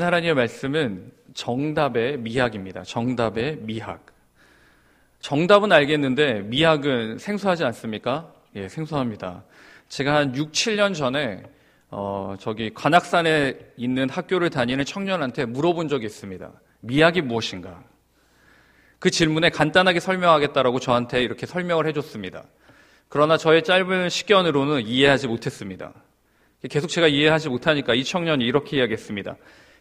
하나님의 말씀은 정답의 미학입니다. 정답의 미학. 정답은 알겠는데 미학은 생소하지 않습니까? 예, 생소합니다. 제가 한 6, 7년 전에 저기 관악산에 있는 학교를 다니는 청년한테 물어본 적이 있습니다. 미학이 무엇인가? 그 질문에 간단하게 설명하겠다라고 저한테 이렇게 설명을 해줬습니다. 그러나 저의 짧은 식견으로는 이해하지 못했습니다. 계속 제가 이해하지 못하니까 이 청년이 이렇게 이야기했습니다.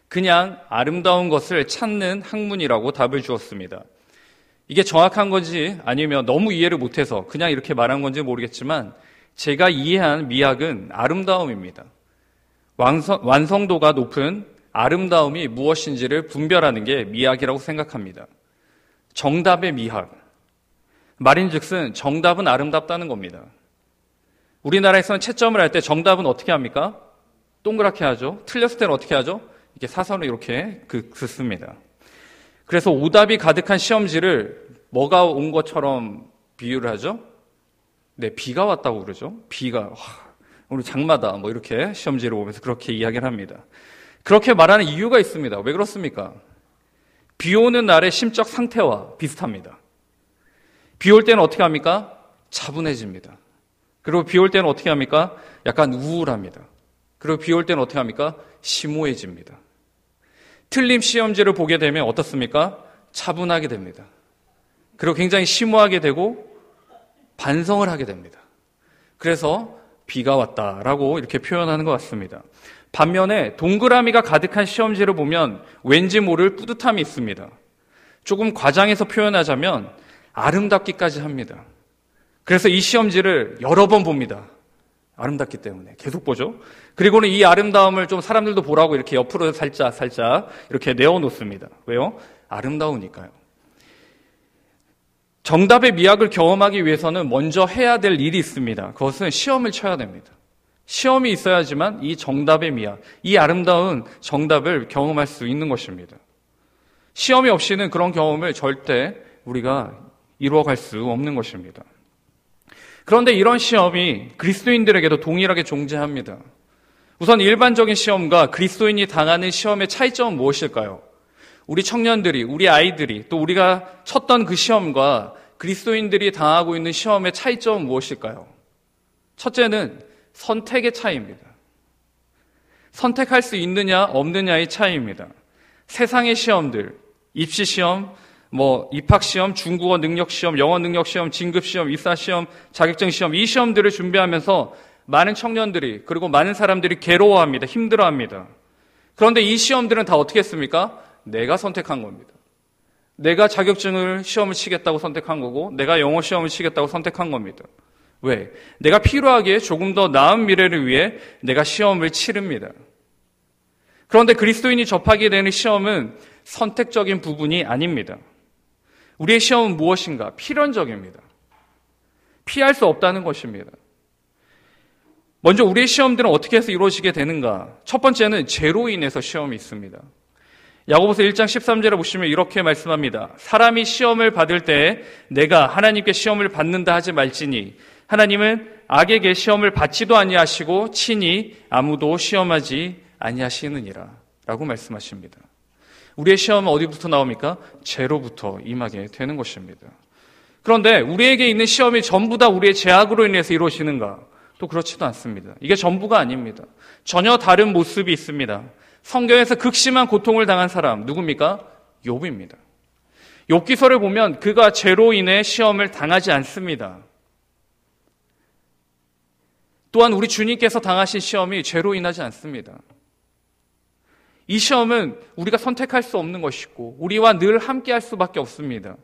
그냥 아름다운 것을 찾는 학문이라고 답을 주었습니다. 이게 정확한 건지 아니면 너무 이해를 못해서 그냥 이렇게 말한 건지 모르겠지만 제가 이해한 미학은 아름다움입니다. 완성도가 높은 아름다움이 무엇인지를 분별하는 게 미학이라고 생각합니다. 정답의 미학. 말인즉슨 정답은 아름답다는 겁니다. 우리나라에서는 채점을 할 때 정답은 어떻게 합니까? 동그랗게 하죠. 틀렸을 때는 어떻게 하죠? 이렇게 사선을 이렇게 긋습니다. 그래서 오답이 가득한 시험지를 뭐가 온 것처럼 비유를 하죠? 네, 비가 왔다고 그러죠. 비가 오늘 장마다 뭐 이렇게 시험지를 보면서 그렇게 이야기를 합니다. 그렇게 말하는 이유가 있습니다. 왜 그렇습니까? 비 오는 날의 심적 상태와 비슷합니다. 비 올 때는 어떻게 합니까? 차분해집니다. 그리고 비 올 때는 어떻게 합니까? 약간 우울합니다. 그리고 비 올 때는 어떻게 합니까? 심오해집니다. 틀림 시험지를 보게 되면 어떻습니까? 차분하게 됩니다. 그리고 굉장히 심오하게 되고 반성을 하게 됩니다. 그래서 비가 왔다라고 이렇게 표현하는 것 같습니다. 반면에 동그라미가 가득한 시험지를 보면 왠지 모를 뿌듯함이 있습니다. 조금 과장해서 표현하자면 아름답기까지 합니다. 그래서 이 시험지를 여러 번 봅니다. 아름답기 때문에 계속 보죠. 그리고는 이 아름다움을 좀 사람들도 보라고 이렇게 옆으로 살짝 이렇게 내어놓습니다. 왜요? 아름다우니까요. 정답의 미학을 경험하기 위해서는 먼저 해야 될 일이 있습니다. 그것은 시험을 쳐야 됩니다. 시험이 있어야지만 이 정답의 미학, 이 아름다운 정답을 경험할 수 있는 것입니다. 시험이 없이는 그런 경험을 절대 우리가 이루어갈 수 없는 것입니다. 그런데 이런 시험이 그리스도인들에게도 동일하게 존재합니다. 우선 일반적인 시험과 그리스도인이 당하는 시험의 차이점은 무엇일까요? 우리 청년들이, 우리 아이들이, 또 우리가 쳤던 그 시험과 그리스도인들이 당하고 있는 시험의 차이점은 무엇일까요? 첫째는 선택의 차이입니다. 선택할 수 있느냐 없느냐의 차이입니다. 세상의 시험들, 입시시험, 입학시험, 중국어 능력시험, 영어 능력시험, 진급시험, 입사시험, 자격증시험, 이 시험들을 준비하면서 많은 청년들이, 그리고 많은 사람들이 괴로워합니다. 힘들어합니다. 그런데 이 시험들은 다 어떻게 했습니까? 내가 선택한 겁니다. 내가 자격증을 시험을 치겠다고 선택한 거고, 내가 영어 시험을 치겠다고 선택한 겁니다. 왜? 내가 필요하기에 조금 더 나은 미래를 위해 내가 시험을 치릅니다. 그런데 그리스도인이 접하게 되는 시험은 선택적인 부분이 아닙니다. 우리의 시험은 무엇인가? 필연적입니다. 피할 수 없다는 것입니다. 먼저 우리의 시험들은 어떻게 해서 이루어지게 되는가? 첫 번째는 죄로 인해서 시험이 있습니다. 야고보서 1장 13절에 보시면 이렇게 말씀합니다. 사람이 시험을 받을 때 내가 하나님께 시험을 받는다 하지 말지니 하나님은 악에게 시험을 받지도 아니하시고 친히 아무도 시험하지 아니하시느니라 라고 말씀하십니다. 우리의 시험은 어디부터 나옵니까? 죄로부터 임하게 되는 것입니다. 그런데 우리에게 있는 시험이 전부 다 우리의 죄악으로 인해서 이루어지는가? 또 그렇지도 않습니다. 이게 전부가 아닙니다. 전혀 다른 모습이 있습니다. 성경에서 극심한 고통을 당한 사람 누굽니까? 욥입니다. 욥기서를 보면 그가 죄로 인해 시험을 당하지 않습니다. 또한 우리 주님께서 당하신 시험이 죄로 인하지 않습니다. 이 시험은 우리가 선택할 수 없는 것이고 우리와 늘 함께할 수밖에 없습니다.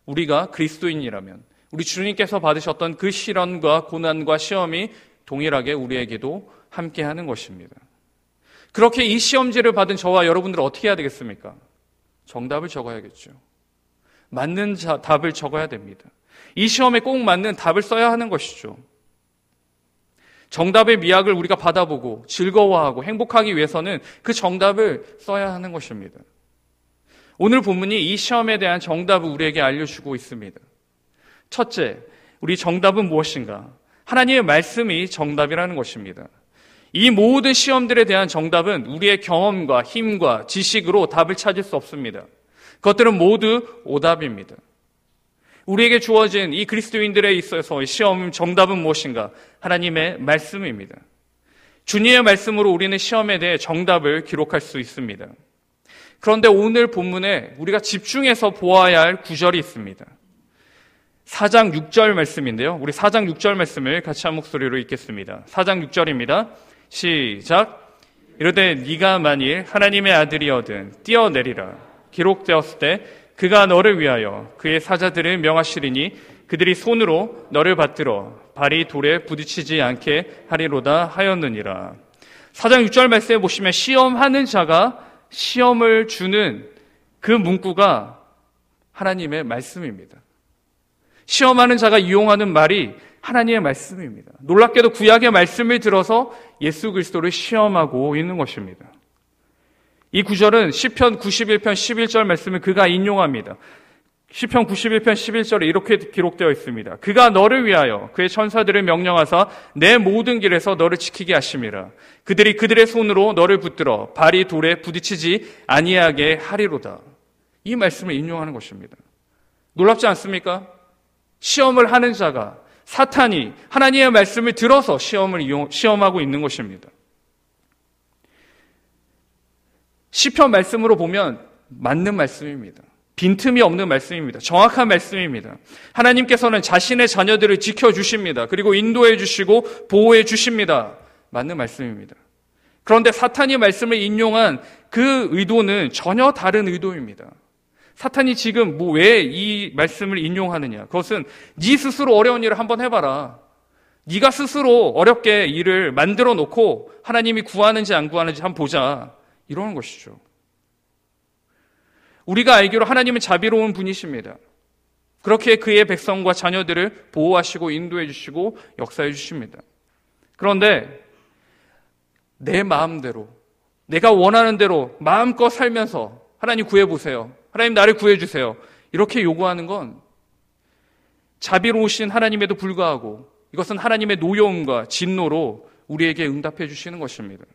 우리가 그리스도인이라면 우리 주님께서 받으셨던 그 시련과 고난과 시험이 동일하게 우리에게도 함께하는 것입니다. 그렇게 이 시험지를 받은 저와 여러분들은 어떻게 해야 되겠습니까? 정답을 적어야겠죠. 맞는 답을 적어야 됩니다. 이 시험에 꼭 맞는 답을 써야 하는 것이죠. 정답의 미학을 우리가 받아보고 즐거워하고 행복하기 위해서는 그 정답을 써야 하는 것입니다. 오늘 본문이 이 시험에 대한 정답을 우리에게 알려주고 있습니다. 첫째, 우리 정답은 무엇인가? 하나님의 말씀이 정답이라는 것입니다. 이 모든 시험들에 대한 정답은 우리의 경험과 힘과 지식으로 답을 찾을 수 없습니다. 그것들은 모두 오답입니다. 우리에게 주어진 이 그리스도인들에 있어서 시험 정답은 무엇인가? 하나님의 말씀입니다. 주님의 말씀으로 우리는 시험에 대해 정답을 기록할 수 있습니다. 그런데 오늘 본문에 우리가 집중해서 보아야 할 구절이 있습니다. 4장 6절 말씀인데요. 우리 4장 6절 말씀을 같이 한 목소리로 읽겠습니다. 4장 6절입니다. 시작. 이르되 네가 만일 하나님의 아들이어든 뛰어내리라. 기록되었을 때 그가 너를 위하여 그의 사자들을 명하시리니 그들이 손으로 너를 받들어 발이 돌에 부딪히지 않게 하리로다 하였느니라. 4장 6절 말씀에 보시면 시험하는 자가 시험을 주는 그 문구가 하나님의 말씀입니다. 시험하는 자가 이용하는 말이 하나님의 말씀입니다. 놀랍게도 구약의 말씀을 들어서 예수 그리스도를 시험하고 있는 것입니다. 이 구절은 시편 91편 11절 말씀을 그가 인용합니다. 시편 91편 11절에 이렇게 기록되어 있습니다. 그가 너를 위하여 그의 천사들을 명령하사 내 모든 길에서 너를 지키게 하심이라. 그들이 그들의 손으로 너를 붙들어 발이 돌에 부딪히지 아니하게 하리로다. 이 말씀을 인용하는 것입니다. 놀랍지 않습니까? 시험을 하는 자가 사탄이 하나님의 말씀을 들어서 시험하고 있는 것입니다. 시편 말씀으로 보면 맞는 말씀입니다. 빈틈이 없는 말씀입니다. 정확한 말씀입니다. 하나님께서는 자신의 자녀들을 지켜주십니다. 그리고 인도해 주시고 보호해 주십니다. 맞는 말씀입니다. 그런데 사탄이 말씀을 인용한 그 의도는 전혀 다른 의도입니다. 사탄이 지금 왜 이 말씀을 인용하느냐? 그것은 네 스스로 어려운 일을 한번 해봐라. 네가 스스로 어렵게 일을 만들어 놓고 하나님이 구하는지 안 구하는지 한번 보자. 이러는 것이죠. 우리가 알기로 하나님은 자비로운 분이십니다. 그렇게 그의 백성과 자녀들을 보호하시고 인도해 주시고 역사해 주십니다. 그런데 내 마음대로 내가 원하는 대로 마음껏 살면서 하나님 구해보세요. 하나님 나를 구해주세요. 이렇게 요구하는 건 자비로우신 하나님에도 불구하고 이것은 하나님의 노여움과 진노로 우리에게 응답해 주시는 것입니다.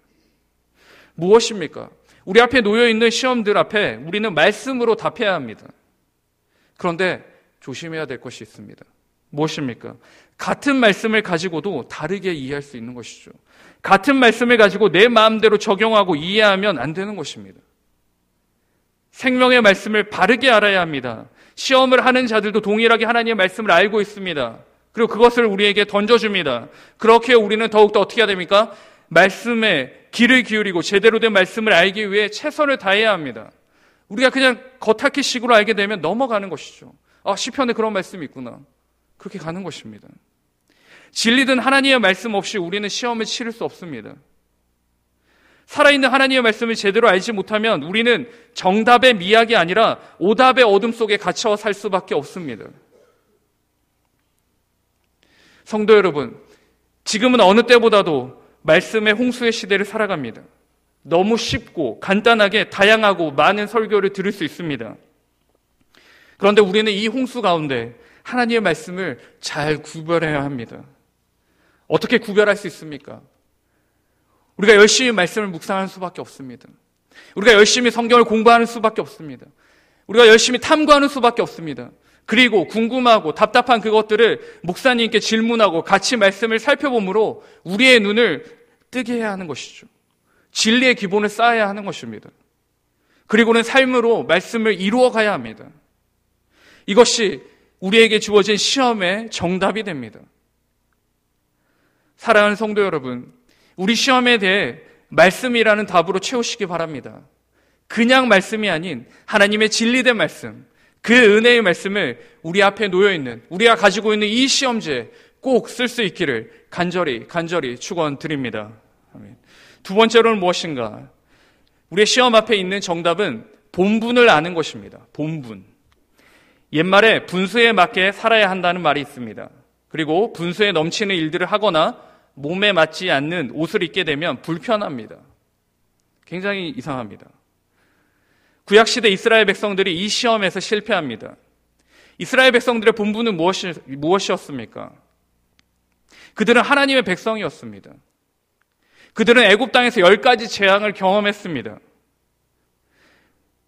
무엇입니까? 우리 앞에 놓여있는 시험들 앞에 우리는 말씀으로 답해야 합니다. 그런데 조심해야 될 것이 있습니다. 무엇입니까? 같은 말씀을 가지고도 다르게 이해할 수 있는 것이죠. 같은 말씀을 가지고 내 마음대로 적용하고 이해하면 안 되는 것입니다. 생명의 말씀을 바르게 알아야 합니다. 시험을 하는 자들도 동일하게 하나님의 말씀을 알고 있습니다. 그리고 그것을 우리에게 던져줍니다. 그렇게 우리는 더욱더 어떻게 해야 됩니까? 말씀에 귀를 기울이고 제대로 된 말씀을 알기 위해 최선을 다해야 합니다. 우리가 그냥 겉핥기식으로 알게 되면 넘어가는 것이죠. 시편에 그런 말씀이 있구나. 그렇게 가는 것입니다. 진리든 하나님의 말씀 없이 우리는 시험을 치를 수 없습니다. 살아있는 하나님의 말씀을 제대로 알지 못하면 우리는 정답의 미학이 아니라 오답의 어둠 속에 갇혀 살 수밖에 없습니다. 성도 여러분, 지금은 어느 때보다도 말씀의 홍수의 시대를 살아갑니다. 너무 쉽고 간단하게 다양하고 많은 설교를 들을 수 있습니다. 그런데 우리는 이 홍수 가운데 하나님의 말씀을 잘 구별해야 합니다. 어떻게 구별할 수 있습니까? 우리가 열심히 말씀을 묵상하는 수밖에 없습니다. 우리가 열심히 성경을 공부하는 수밖에 없습니다. 우리가 열심히 탐구하는 수밖에 없습니다. 그리고 궁금하고 답답한 그것들을 목사님께 질문하고 같이 말씀을 살펴보므로 우리의 눈을 뜨게 해야 하는 것이죠. 진리의 기본을 쌓아야 하는 것입니다. 그리고는 삶으로 말씀을 이루어 가야 합니다. 이것이 우리에게 주어진 시험의 정답이 됩니다. 사랑하는 성도 여러분, 우리 시험에 대해 말씀이라는 답으로 채우시기 바랍니다. 그냥 말씀이 아닌 하나님의 진리된 말씀, 그 은혜의 말씀을 우리 앞에 놓여있는, 우리가 가지고 있는 이 시험지에 꼭 쓸 수 있기를 간절히 축원드립니다. 아멘. 두 번째로는 무엇인가? 우리의 시험 앞에 있는 정답은 본분을 아는 것입니다. 본분. 옛말에 분수에 맞게 살아야 한다는 말이 있습니다. 그리고 분수에 넘치는 일들을 하거나 몸에 맞지 않는 옷을 입게 되면 불편합니다. 굉장히 이상합니다. 구약시대 이스라엘 백성들이 이 시험에서 실패합니다. 이스라엘 백성들의 본분은 무엇이었습니까? 그들은 하나님의 백성이었습니다. 그들은 애굽 땅에서 10가지 재앙을 경험했습니다.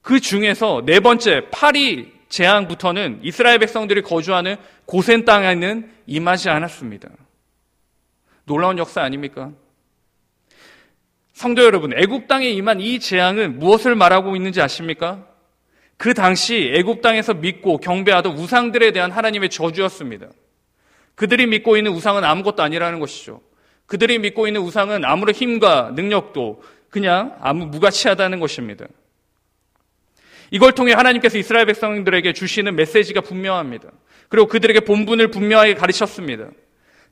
그 중에서 네 번째 파리 재앙부터는 이스라엘 백성들이 거주하는 고센 땅에는 임하지 않았습니다. 놀라운 역사 아닙니까? 성도 여러분, 애굽 땅에 임한 이 재앙은 무엇을 말하고 있는지 아십니까? 그 당시 애굽 땅에서 믿고 경배하던 우상들에 대한 하나님의 저주였습니다. 그들이 믿고 있는 우상은 아무것도 아니라는 것이죠. 그들이 믿고 있는 우상은 아무런 힘과 능력도 그냥 아무 무가치하다는 것입니다. 이걸 통해 하나님께서 이스라엘 백성들에게 주시는 메시지가 분명합니다. 그리고 그들에게 본분을 분명하게 가르쳤습니다.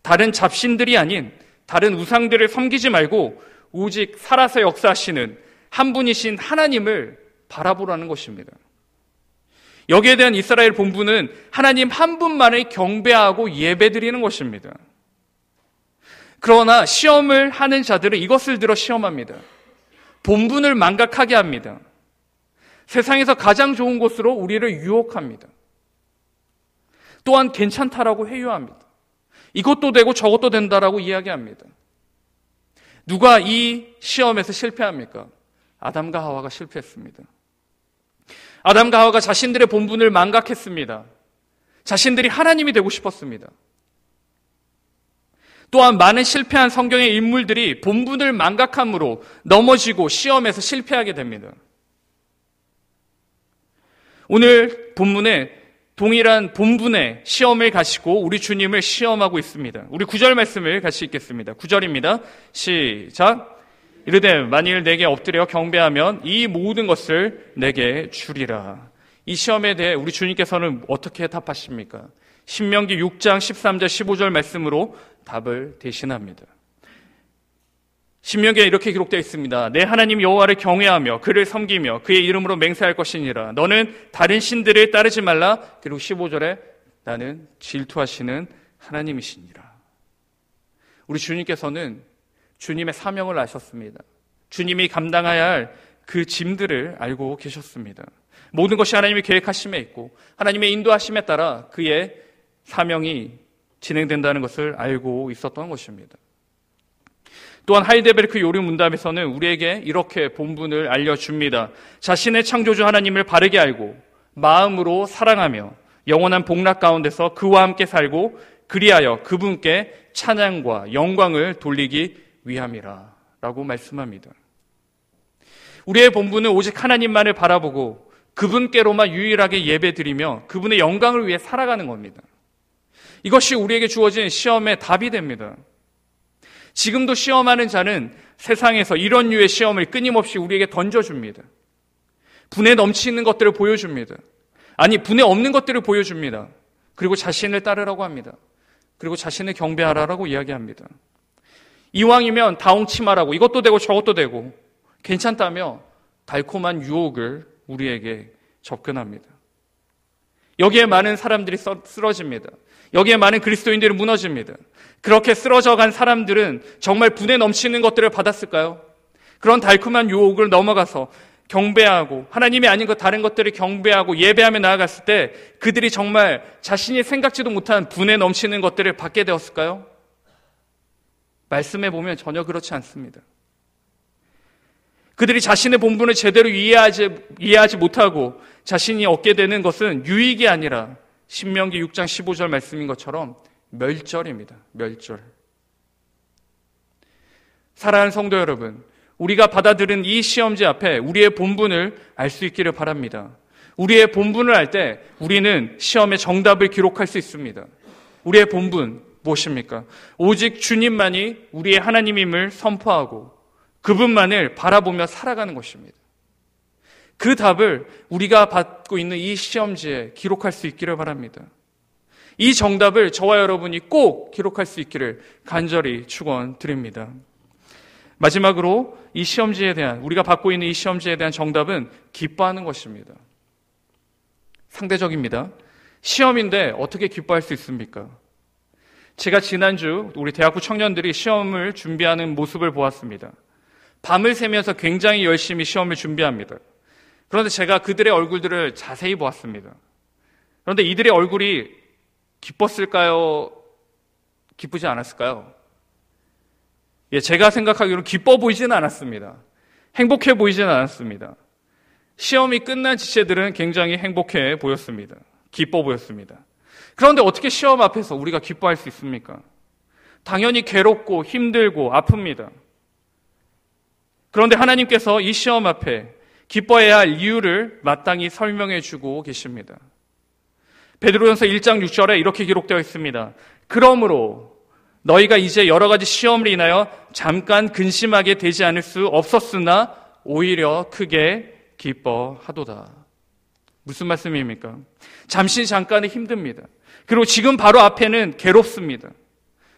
다른 잡신들이 아닌 다른 우상들을 섬기지 말고 오직 살아서 역사하시는 한 분이신 하나님을 바라보라는 것입니다. 여기에 대한 이스라엘 본분은 하나님 한 분만을 경배하고 예배드리는 것입니다. 그러나 시험을 하는 자들은 이것을 들어 시험합니다. 본분을 망각하게 합니다. 세상에서 가장 좋은 곳으로 우리를 유혹합니다. 또한 괜찮다라고 회유합니다. 이것도 되고 저것도 된다라고 이야기합니다. 누가 이 시험에서 실패합니까? 아담과 하와가 실패했습니다. 아담과 하와가 자신들의 본분을 망각했습니다. 자신들이 하나님이 되고 싶었습니다. 또한 많은 실패한 성경의 인물들이 본분을 망각함으로 넘어지고 시험에서 실패하게 됩니다. 오늘 본문에 동일한 본분의 시험을 가시고 우리 주님을 시험하고 있습니다. 우리 9절 말씀을 같이 읽겠습니다. 9절입니다. 시작. 이르되 만일 내게 엎드려 경배하면 이 모든 것을 내게 주리라. 이 시험에 대해 우리 주님께서는 어떻게 답하십니까? 신명기 6장 13절 15절 말씀으로 답을 대신합니다. 신명기에 이렇게 기록되어 있습니다. 내 하나님 여호와를 경외하며 그를 섬기며 그의 이름으로 맹세할 것이니라. 너는 다른 신들을 따르지 말라. 그리고 15절에 나는 질투하시는 하나님이시니라. 우리 주님께서는 주님의 사명을 아셨습니다. 주님이 감당해야 할 그 짐들을 알고 계셨습니다. 모든 것이 하나님의 계획하심에 있고 하나님의 인도하심에 따라 그의 사명이 진행된다는 것을 알고 있었던 것입니다. 또한 하이델베르크 요리 문답에서는 우리에게 이렇게 본분을 알려줍니다. 자신의 창조주 하나님을 바르게 알고 마음으로 사랑하며 영원한 복락 가운데서 그와 함께 살고 그리하여 그분께 찬양과 영광을 돌리기 위함이라 라고 말씀합니다. 우리의 본분은 오직 하나님만을 바라보고 그분께로만 유일하게 예배드리며 그분의 영광을 위해 살아가는 겁니다. 이것이 우리에게 주어진 시험의 답이 됩니다. 지금도 시험하는 자는 세상에서 이런 류의 시험을 끊임없이 우리에게 던져줍니다. 분에 넘치는 것들을 보여줍니다. 아니, 분에 없는 것들을 보여줍니다. 그리고 자신을 따르라고 합니다. 그리고 자신을 경배하라고 이야기합니다. 이왕이면 다홍치마라고 이것도 되고 저것도 되고 괜찮다며 달콤한 유혹을 우리에게 접근합니다. 여기에 많은 사람들이 쓰러집니다. 여기에 많은 그리스도인들이 무너집니다. 그렇게 쓰러져간 사람들은 정말 분에 넘치는 것들을 받았을까요? 그런 달콤한 유혹을 넘어가서 경배하고 하나님이 아닌 것 다른 것들을 경배하고 예배하며 나아갔을 때 그들이 정말 자신이 생각지도 못한 분에 넘치는 것들을 받게 되었을까요? 말씀해 보면 전혀 그렇지 않습니다. 그들이 자신의 본분을 제대로 이해하지 못하고 자신이 얻게 되는 것은 유익이 아니라 신명기 6장 15절 말씀인 것처럼 멸절입니다. 멸절. 사랑하는 성도 여러분, 우리가 받아들인 이 시험지 앞에 우리의 본분을 알 수 있기를 바랍니다. 우리의 본분을 알 때 우리는 시험의 정답을 기록할 수 있습니다. 우리의 본분 무엇입니까? 오직 주님만이 우리의 하나님임을 선포하고 그분만을 바라보며 살아가는 것입니다. 그 답을 우리가 받고 있는 이 시험지에 기록할 수 있기를 바랍니다. 이 정답을 저와 여러분이 꼭 기록할 수 있기를 간절히 축원드립니다. 마지막으로 이 시험지에 대한, 우리가 받고 있는 이 시험지에 대한 정답은 기뻐하는 것입니다. 상대적입니다. 시험인데 어떻게 기뻐할 수 있습니까? 제가 지난주 우리 대학부 청년들이 시험을 준비하는 모습을 보았습니다. 밤을 새면서 굉장히 열심히 시험을 준비합니다. 그런데 제가 그들의 얼굴들을 자세히 보았습니다. 그런데 이들의 얼굴이 기뻤을까요? 기쁘지 않았을까요? 제가 생각하기로 기뻐 보이지는 않았습니다. 행복해 보이지는 않았습니다. 시험이 끝난 지체들은 굉장히 행복해 보였습니다. 기뻐 보였습니다. 그런데 어떻게 시험 앞에서 우리가 기뻐할 수 있습니까? 당연히 괴롭고 힘들고 아픕니다. 그런데 하나님께서 이 시험 앞에 기뻐해야 할 이유를 마땅히 설명해 주고 계십니다. 베드로전서 1장 6절에 이렇게 기록되어 있습니다. 그러므로 너희가 이제 여러 가지 시험을 인하여 잠깐 근심하게 되지 않을 수 없었으나 오히려 크게 기뻐하도다. 무슨 말씀입니까? 잠시 잠깐은 힘듭니다. 그리고 지금 바로 앞에는 괴롭습니다.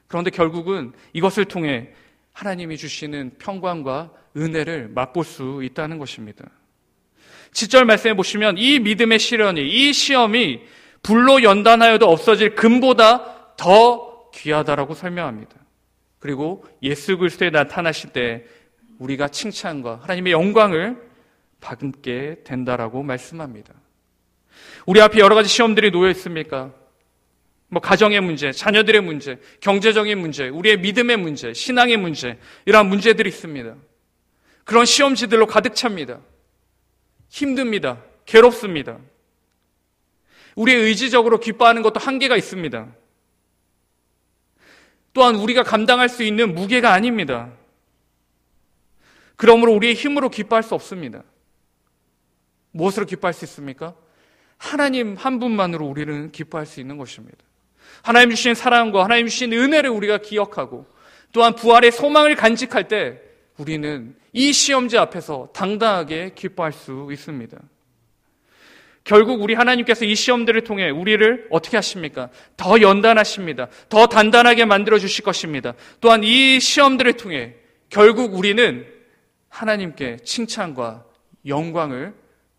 그런데 결국은 이것을 통해 하나님이 주시는 평강과 은혜를 맛볼 수 있다는 것입니다. 7절 말씀해 보시면 이 믿음의 시련이, 이 시험이 불로 연단하여도 없어질 금보다 더 귀하다라고 설명합니다. 그리고 예수 그리스도에 나타나실 때 우리가 칭찬과 하나님의 영광을 받게 된다라고 말씀합니다. 우리 앞에 여러 가지 시험들이 놓여 있습니까? 가정의 문제, 자녀들의 문제, 경제적인 문제, 우리의 믿음의 문제, 신앙의 문제, 이러한 문제들이 있습니다. 그런 시험지들로 가득 찹니다. 힘듭니다. 괴롭습니다. 우리의 의지적으로 기뻐하는 것도 한계가 있습니다. 또한 우리가 감당할 수 있는 무게가 아닙니다. 그러므로 우리의 힘으로 기뻐할 수 없습니다. 무엇으로 기뻐할 수 있습니까? 하나님 한 분만으로 우리는 기뻐할 수 있는 것입니다. 하나님 주신 사랑과 하나님 주신 은혜를 우리가 기억하고 또한 부활의 소망을 간직할 때 우리는 이 시험지 앞에서 당당하게 기뻐할 수 있습니다. 결국 우리 하나님께서 이 시험들을 통해 우리를 어떻게 하십니까? 더 연단하십니다. 더 단단하게 만들어 주실 것입니다. 또한 이 시험들을 통해 결국 우리는 하나님께 칭찬과 영광을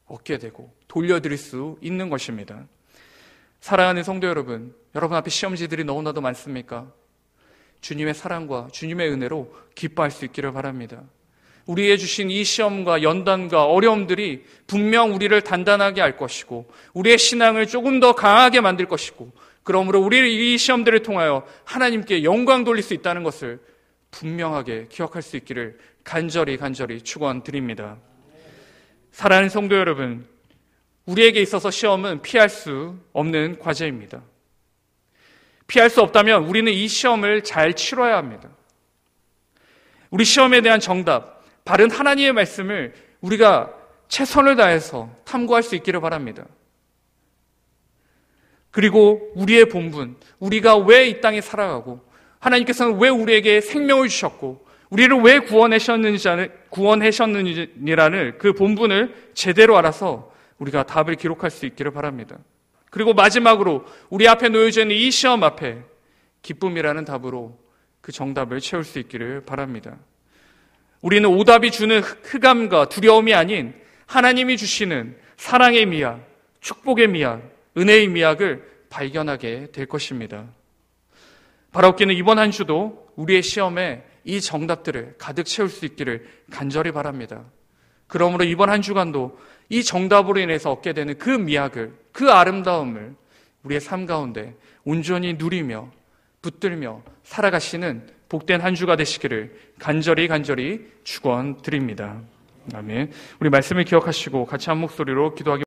얻게 되고 돌려드릴 수 있는 것입니다. 사랑하는 성도 여러분, 여러분 앞에 시험지들이 너무나도 많습니까? 주님의 사랑과 주님의 은혜로 기뻐할 수 있기를 바랍니다. 우리에게 주신 이 시험과 연단과 어려움들이 분명 우리를 단단하게 할 것이고 우리의 신앙을 조금 더 강하게 만들 것이고 그러므로 우리를 이 시험들을 통하여 하나님께 영광 돌릴 수 있다는 것을 분명하게 기억할 수 있기를 간절히 축원드립니다. 사랑하는 성도 여러분, 우리에게 있어서 시험은 피할 수 없는 과제입니다. 피할 수 없다면 우리는 이 시험을 잘 치러야 합니다. 우리 시험에 대한 정답, 바른 하나님의 말씀을 우리가 최선을 다해서 탐구할 수 있기를 바랍니다. 그리고 우리의 본분, 우리가 왜 이 땅에 살아가고 하나님께서는 왜 우리에게 생명을 주셨고 우리를 왜 구원하셨느니라는 그 본분을 제대로 알아서 우리가 답을 기록할 수 있기를 바랍니다. 그리고 마지막으로 우리 앞에 놓여져 있는 이 시험 앞에 기쁨이라는 답으로 그 정답을 채울 수 있기를 바랍니다. 우리는 오답이 주는 흑암과 두려움이 아닌 하나님이 주시는 사랑의 미학, 축복의 미학, 은혜의 미학을 발견하게 될 것입니다. 바라옵기는 이번 한 주도 우리의 시험에 이 정답들을 가득 채울 수 있기를 간절히 바랍니다. 그러므로 이번 한 주간도 이 정답으로 인해서 얻게 되는 그 미학을, 그 아름다움을 우리의 삶 가운데 온전히 누리며 붙들며 살아가시는 복된 한 주가 되시기를 간절히 축원드립니다. 아멘. 우리 말씀을 기억하시고 같이 한 목소리로 기도하기